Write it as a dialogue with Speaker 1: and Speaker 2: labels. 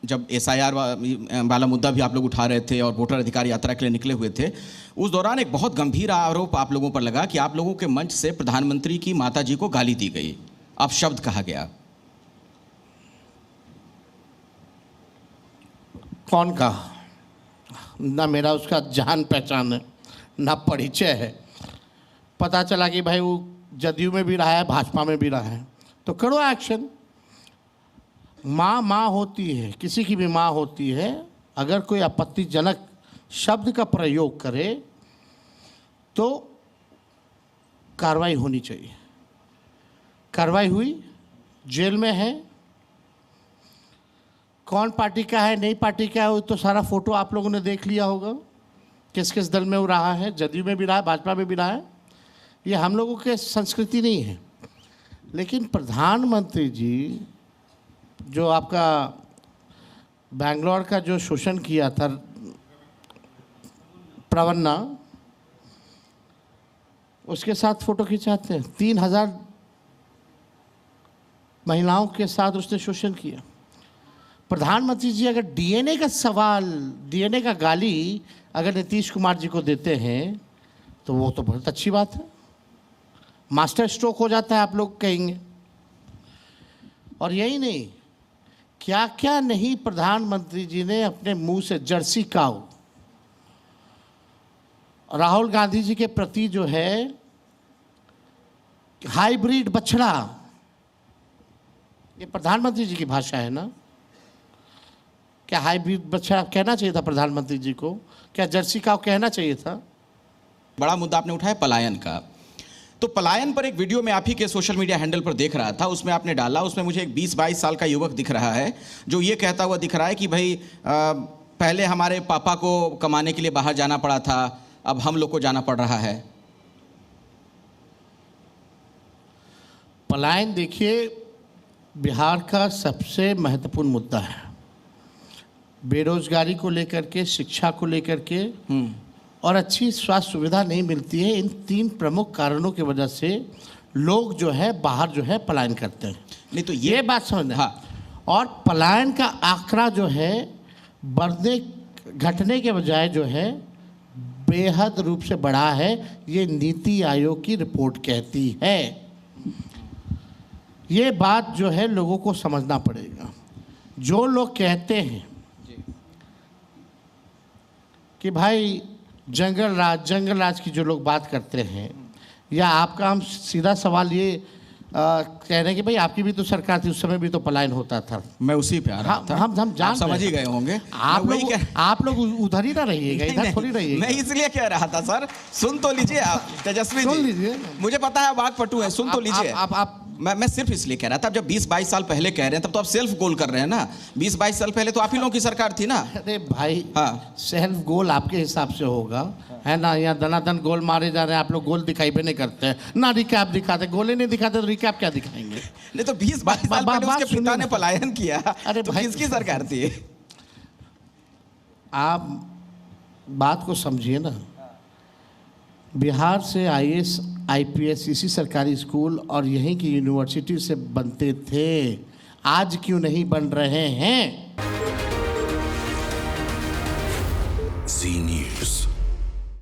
Speaker 1: जब SIR वाला मुद्दा भी आप लोग उठा रहे थे और वोटर अधिकार यात्रा के लिए निकले हुए थे, उस दौरान एक बहुत गंभीर आरोप आप लोगों पर लगा कि आप लोगों के मंच से प्रधानमंत्री की माताजी को गाली दी गई, अपशब्द कहा गया।
Speaker 2: कौन कहा? ना मेरा उसका जान पहचान है, ना परिचय है। पता चला कि भाई वो जदयू में भी रहा है, भाजपा में भी रहा है, तो करो एक्शन। माँ होती है, किसी की भी माँ होती है। अगर कोई आपत्तिजनक शब्द का प्रयोग करे तो कार्रवाई होनी चाहिए। कार्रवाई हुई, जेल में है। कौन पार्टी का है, नई पार्टी का है, वो तो सारा फोटो आप लोगों ने देख लिया होगा, किस किस दल में वो रहा है, जदयू में भी रहा है, भाजपा में भी रहा है। ये हम लोगों के संस्कृति नहीं है। लेकिन प्रधानमंत्री जी जो आपका बैंगलोर का जो शोषण किया था, प्रवन्ना, उसके साथ फोटो खिंचाते हैं। 3000 महिलाओं के साथ उसने शोषण किया। प्रधानमंत्री जी अगर डीएनए का सवाल, डीएनए का गाली अगर नीतीश कुमार जी को देते हैं तो वो तो बहुत अच्छी बात है। मास्टर स्ट्रोक हो जाता है, आप लोग कहेंगे। और यही नहीं, क्या क्या नहीं प्रधानमंत्री जी ने अपने मुंह से, जर्सी काऊ, राहुल गांधी जी के प्रति जो है हाइब्रिड बछड़ा, ये प्रधानमंत्री जी की भाषा है ना। क्या हाइब्रिड बछड़ा कहना चाहिए था प्रधानमंत्री जी को? क्या जर्सी काऊ कहना चाहिए था?
Speaker 1: बड़ा मुद्दा आपने उठाया पलायन का। तो पलायन पर एक वीडियो में आप ही के सोशल मीडिया हैंडल पर देख रहा था, उसमें आपने डाला, उसमें मुझे एक 20-22 साल का युवक दिख रहा है जो ये कहता हुआ दिख रहा है कि भाई पहले हमारे पापा को कमाने के लिए बाहर जाना पड़ा था, अब हम लोग को जाना पड़ रहा है।
Speaker 2: पलायन देखिए बिहार का सबसे महत्वपूर्ण मुद्दा है। बेरोजगारी को लेकर के, शिक्षा को लेकर के, और अच्छी स्वास्थ्य सुविधा नहीं मिलती है। इन 3 प्रमुख कारणों की वजह से लोग जो है बाहर जो है पलायन करते हैं।
Speaker 1: नहीं तो
Speaker 2: ये बात समझना।
Speaker 1: हाँ।
Speaker 2: और पलायन का आंकड़ा जो है बढ़ने, घटने के बजाय जो है बेहद रूप से बढ़ा है। ये नीति आयोग की रिपोर्ट कहती है। ये बात जो है लोगों को समझना पड़ेगा। जो लोग कहते हैं कि भाई जंगल राज की जो लोग बात करते हैं, या आपका हम सीधा सवाल ये कह रहे हैं कि भाई आपकी भी तो सरकार थी, उस समय भी तो पलायन होता था।
Speaker 1: मैं उसी पे आ रहा था।
Speaker 2: हम जान
Speaker 1: समझ ही गए होंगे।
Speaker 2: आप लोग उधर ही ना रहिएगा, इधर थोड़ी रहिएगा।
Speaker 1: मैं इसलिए कह रहा था सर, सुन तो लीजिए आप तेजस्वी
Speaker 2: सुन
Speaker 1: जी,
Speaker 2: लीजिए।
Speaker 1: मुझे पता है वाकपटु है, सुन तो लीजिए। मैं सिर्फ इसलिए कह रहा था, जब 20-22 साल पहले कह रहे हैं तब तो आप सेल्फ गोल कर रहे हैं ना। 20-22 साल पहले तो आप ही लोगों की सरकार थी ना।
Speaker 2: अरे भाई,
Speaker 1: हाँ,
Speaker 2: सेल्फ गोल आपके हिसाब से होगा, है ना। यहाँ दनादन गोल मारे जा रहे हैं, आप लोग गोल दिखाई भी नहीं करते हैं ना। रिकैप दिखाते, गोले नहीं दिखाते तो रिकैप क्या दिखाएंगे?
Speaker 1: नहीं तो 20-22 साल पहले उसके पिता ने पलायन किया।
Speaker 2: अरे
Speaker 1: तो
Speaker 2: भाई,
Speaker 1: किसकी सरकार थी?
Speaker 2: आप बात को समझिए ना। बिहार से IAS IPS इसी सरकारी स्कूल और यहीं की यूनिवर्सिटी से बनते थे। आज क्यों नहीं बन रहे हैं?